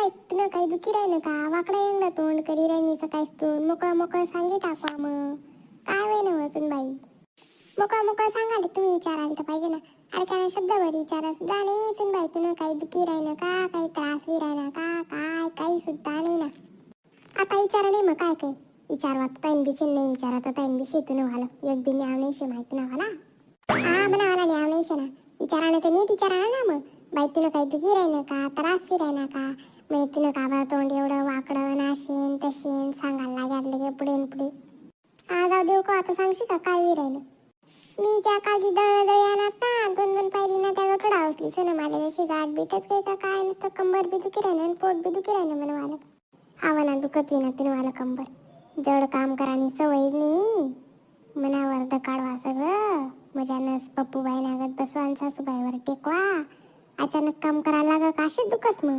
बाई तुला काही दुखी राहिलं का? वाकडा एंगडा तोंड करी राहिनीचं काहीच तू मोकळं मोकळं सांगी टाकवा मग काय वय ना वाचून बाई. मोकळं मोकळं सांगाल तुम्ही विचारायला तर पाहिजे ना. अरे काय शब्दभर विचारा सुद्धा नाही सुन बाई तुला काही दुखी राहिलं का? काही त्रास बी राहिला का? काय काही सुद्धा नाही ना. आता विचारा नाही मग काय काय विचारवा तैन बी नाही विचारा तर तैन बी शेतून व्हालं एक बी न्याव नाही माहिती ना व्हाला. हा म्हणा मला न्याव नाही ना विचारानं तर नीट विचारा ना मग बाई तुला काही दुखी राहिलं का? त्रास बी राहिला का? म्हणजे तुला का बरं तोंड एवढं वाकडं नाशेन तशेन सांगायला लागलं की पुढे पुढे. हा जाऊ देऊ का आता सांगशी का काय बी राहिलं. मी त्या काळजी दळणदळ्यानात ना दोन दोन पायरी ना त्या गठोडा होती सण मला जशी गाठ बीटच काही का काय नुसतं कंबर बी दुखी राहिलं आणि पोट बी दुखी राहिलं म्हणून मला. हा ना दुखत ना तुम्ही मला कंबर जड काम करानी सवय नाही मनावर दकाडवा सगळं मजानच पप्पूबाई नागत बसवा आणि सासूबाईवर टेकवा अचानक काम करायला लागा का असे दुखस मग.